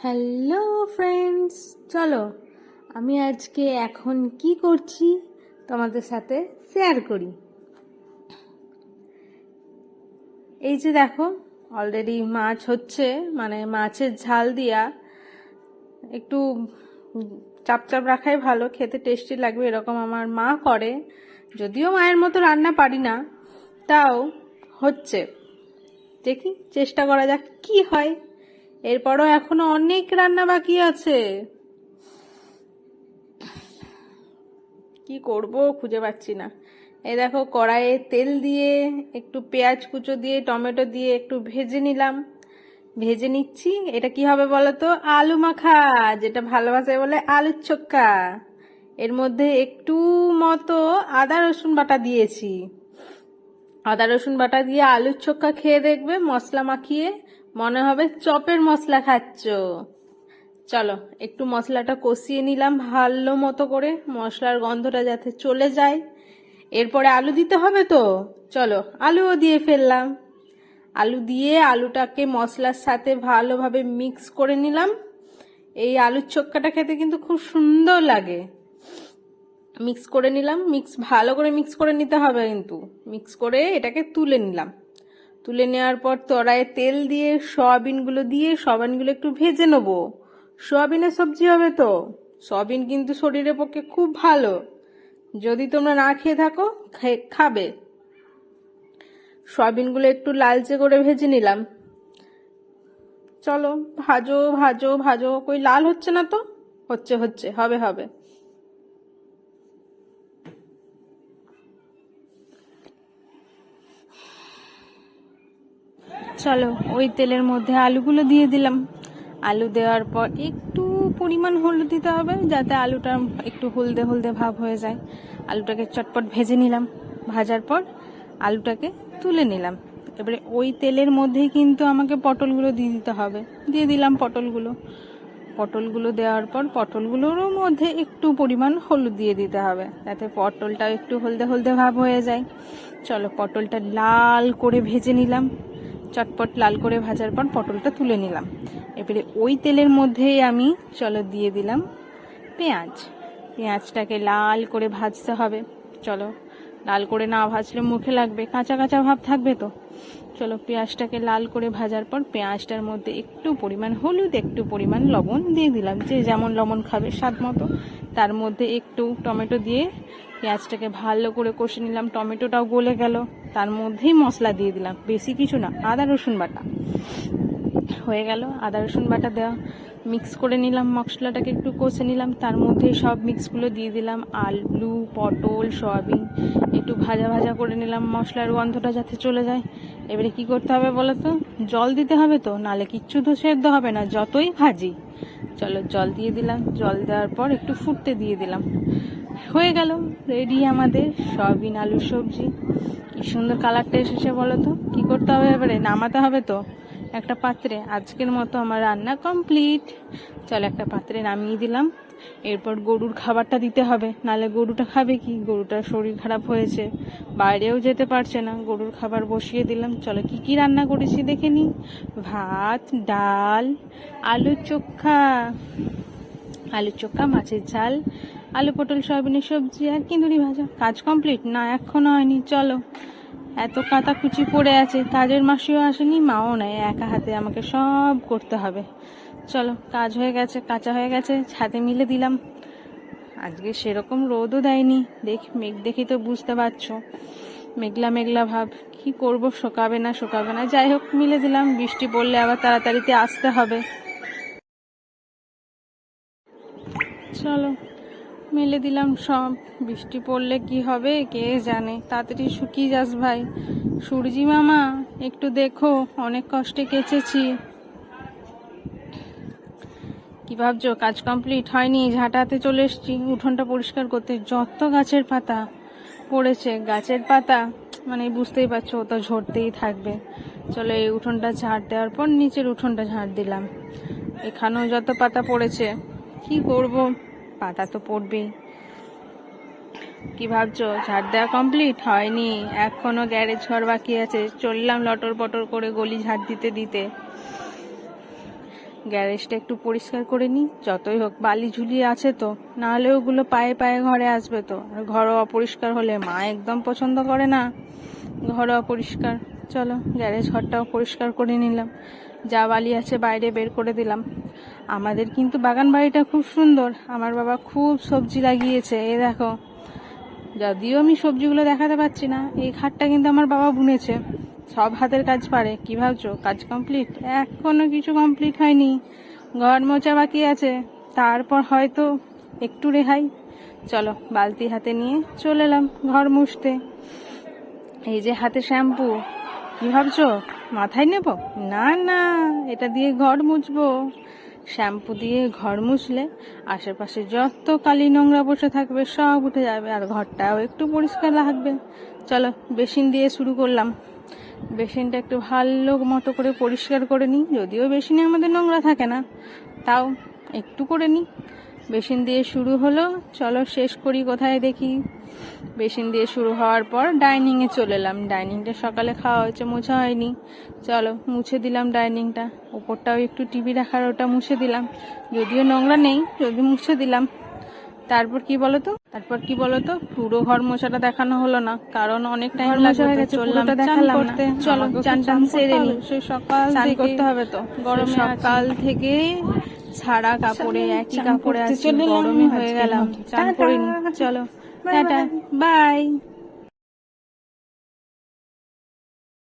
Hello friends, চলো আমি আজকে এখন কি করছি তোমাদের সাথে শেয়ার করি। এই যে দেখো, অলরেডি মাছ হচ্ছে, মানে মাছের ঝাল দিয়া একটু চাপচাপ রাখাই ভালো, খেতে টেস্টি লাগবে, এরকম আমার মা করে। যদিও মায়ের মতো রান্না পারি না, তাও হচ্ছে, দেখি চেষ্টা করা যাক কি হয়। এরপরও এখনো অনেক রান্না বাকি আছে, কি করব খুঁজে পাচ্ছি না। এই দেখো, কড়াইয়ে তেল দিয়ে একটু পেঁয়াজ কুচো দিয়ে টমেটো দিয়ে একটু ভেজে নিলাম, ভেজে নিচ্ছি। এটা কি হবে বলো তো? আলু মাখা, যেটা ভালো ভাষায় বলে আলুর চোখা। এর মধ্যে একটু মতো আদা রসুন বাটা দিয়েছি। আদা রসুন বাটা দিয়ে আলুর চোখা খেয়ে দেখবে, মশলা মাখিয়ে মনে হবে চপের মশলা খাচ্ছ। চলো একটু মশলাটা কষিয়ে নিলাম ভালো মতো করে, মশলার গন্ধটা যাতে চলে যায়। এরপরে আলু দিতে হবে তো, চলো আলুও দিয়ে ফেললাম। আলু দিয়ে আলুটাকে মশলার সাথে ভালোভাবে মিক্স করে নিলাম। এই আলুর চোক্কাটা খেতে কিন্তু খুব সুন্দর লাগে। মিক্স করে নিলাম, ভালো করে মিক্স করে নিতে হবে, কিন্তু মিক্স করে এটাকে তুলে নিলাম। তুলে নেওয়ার পর কড়াইয়ে তেল দিয়ে সয়াবিনগুলো একটু ভেজে নেবো। সয়াবিনের সবজি হবে তো, সয়াবিন কিন্তু শরীরের পক্ষে খুব ভালো। যদি তোমরা না খেয়ে থাকো, খাবে। সয়াবিনগুলো একটু লালচে করে ভেজে নিলাম। চলো ভাজো ভাজো ভাজো, কই লাল হচ্ছে না তো? হচ্ছে হবে হবে। চলো ওই তেলের মধ্যে আলুগুলো দিয়ে দিলাম। আলু দেওয়ার পর একটু পরিমাণ হলুদ দিতে হবে, যাতে আলুটা একটু হলদে হলদে ভাব হয়ে যায়। আলুটাকে চটপট ভেজে নিলাম। ভাজার পর আলুটাকে তুলে নিলাম। এবারে ওই তেলের মধ্যেই কিন্তু আমাকে পটলগুলো দিয়ে দিতে হবে। দিয়ে দিলাম পটলগুলো দেওয়ার পর পটলগুলোর মধ্যে একটু পরিমাণ হলুদ দিয়ে দিতে হবে, যাতে পটলটা একটু হলদে হলদে ভাব হয়ে যায়। চলো পটলটা লাল করে ভেজে নিলাম। চটপট লাল করে ভাজার পর পটলটা তুলে নিলাম। এবারে ওই তেলের মধ্যেই আমি দিয়ে দিলাম পেঁয়াজটাকে লাল করে ভাজতে হবে। চলো, লাল করে না ভাজলে মুখে লাগবে, কাঁচা কাঁচা ভাব থাকবে তো। চলো পেঁয়াজটাকে লাল করে ভাজার পর পেঁয়াজটার মধ্যে একটু পরিমাণ হলুদ, একটু পরিমাণ লবণ দিয়ে দিলাম, যে যেমন লবণ খাবে স্বাদ মতো। তার মধ্যে একটু টমেটো দিয়ে পেঁয়াজটাকে ভালো করে কষে নিলাম। টমেটোটাও গলে গেল, তার মধ্যেই মশলা দিয়ে দিলাম, বেশি কিছু না, আদা রসুন বাটা হয়ে গেল। আদা রসুন বাটা দেওয়া মিক্স করে নিলাম, মশলাটাকে একটু কষে নিলাম। তার মধ্যে সব মিক্সগুলো দিয়ে দিলাম, আলু পটল সয়াবিন একটু ভাজা ভাজা করে নিলাম, মশলার গন্ধটা যাতে চলে যায়। এবারে কি করতে হবে বলো তো? জল দিতে হবে তো, নালে কিচ্ছু তো সেদ্ধ হবে না যতই ভাজি। চলো জল দিয়ে দিলাম। জল দেওয়ার পর একটু ফুটতে দিয়ে দিলাম। হয়ে গেল রেডি আমাদের সয়াবিন আলুর সবজি। কি সুন্দর কালারটা এসেছে বলো তো? কি করতে হবে এবারে? নামাতে হবে তো একটা পাত্রে। আজকের মতো আমার রান্না কমপ্লিট। চলো একটা পাত্রে নামিয়ে দিলাম। এরপর গরুর খাবারটা দিতে হবে, নালে গরুটা খাবে কি? গরুটার শরীর খারাপ হয়েছে, বাইরেও যেতে পারছে না। গরুর খাবার বসিয়ে দিলাম। চলো কি কি রান্না করেছি দেখে নিই। ভাত, ডাল, আলুর চোখা, মাছের ঝাল, আলু পটল সয়াবিনের সবজি আর কিন্দুরি ভাজা। কাজ কমপ্লিট না? এখনো হয়নি। চলো, এত কাটাকুচি পড়ে আছে, কাজের মাসিও আসেনি, মাও নাই, একা হাতে আমাকে সব করতে হবে। চলো কাজ হয়ে গেছে, কাঁচা হয়ে গেছে, ছাদে মিলে দিলাম। আজকে সেরকম রোদও দেয়নি, মেঘ দেখি তো বুঝতে পারছো, মেঘলা মেঘলা ভাব। কি করব, শোকাবে না। যাই হোক মিলে দিলাম, বৃষ্টি পড়লে আবার তাড়াতাড়িতে আসতে হবে। চলো মেলে দিলাম সব। বৃষ্টি পড়লে কি হবে কে জানে, তাড়াতাড়ি শুকিয়ে যাস ভাই। সূর্যি মামা একটু দেখো, অনেক কষ্টে কেচেছি। কি ভাবছো কাজ কমপ্লিট হয়নি? ঝাঁটাতে চলে এসেছি উঠোনটা পরিষ্কার করতে। যত গাছের পাতা পড়েছে, গাছের পাতা মানে বুঝতেই পারছো, ও তো ঝরতেই থাকবে। চলো এই উঠোনটা ঝাড় দেওয়ার পর নিচের উঠোনটা ঝাড় দিলাম। এখানেও যত পাতা পড়েছে, কি করব, পাতা তো পড়বেই। কি ভাবছো ঝাড় দেওয়া কমপ্লিট হয়নি? এখনো গ্যারেজ ঘর বাকি আছে। চললাম লটর পটর করে গলি ঝাড় দিতে দিতে। গ্যারেজটা একটু পরিষ্কার করে নিই, যতই হোক বালি ঝুলি আছে তো, নাহলে ওগুলো পায়ে পায়ে ঘরে আসবে তো। আর ঘরও অপরিষ্কার হলে মা একদম পছন্দ করে না, ঘরও অপরিষ্কার। চলো গ্যারেজ ঘরটাও পরিষ্কার করে নিলাম, যা বালি আছে বাইরে বের করে দিলাম। আমাদের কিন্তু বাগান বাড়িটা খুব সুন্দর, আমার বাবা খুব সবজি লাগিয়েছে। এই দেখো, যদিও আমি সবজিগুলো দেখাতে পাচ্ছি না, এই খাটটা কিন্তু আমার বাবা বুনেছে। সব হাতের কাজ পারে। কি ভাবছো কাজ কমপ্লিট? এখনো কিছু কমপ্লিট হয়নি, ঘর মোছা বাকি আছে, তারপর হয়তো একটু রেহাই। চলো বালতি হাতে নিয়ে চলে এলাম ঘর মুছতে। এই যে হাতে শ্যাম্পু, কি ভাবছো মাথায় নেব? না না, এটা দিয়ে ঘর মুছবো। শ্যাম্পু দিয়ে ঘর মুছলে আশেপাশে যত কালি নোংরা বসে থাকবে সব উঠে যাবে, আর ঘরটাও একটু পরিষ্কার লাগবে। চলো বেসিন দিয়ে শুরু করলাম। বেসিনটা একটু ভালো মতো করে পরিষ্কার করে নিই, যদিও বেসিনে আমাদের নোংরা থাকে না, তাও একটু করে নিই। বেসিন দিয়ে শুরু হলো, চলো শেষ করি কোথায় দেখি। বেসিন দিয়ে শুরু হওয়ার পর ডাইনিংয়ে চলে এলাম। ডাইনিংটা সকালে খাওয়া হয়েছে, মোছা হয়নি, চলো মুছে দিলাম ডাইনিংটা। উপরটাও একটু টিভি রাখার ওটা মুছে দিলাম, যদিও নোংরা নেই, যদি মুছে দিলাম। তারপর কি বলতো পুরো ঘর মোছাটা দেখানো হলো না, কারণ অনেক টাইম লাগবে। চললাম দেখালাম করতে, চলো চান টান সেরে নি। সকাল থেকে করতে হবে তো, গরমে সকাল থেকে ছাড়া কাপড়ে একই কাপড়ে আছি, গরমে হয়ে গেলাম, চান করে নি। চলো টাটা বাই।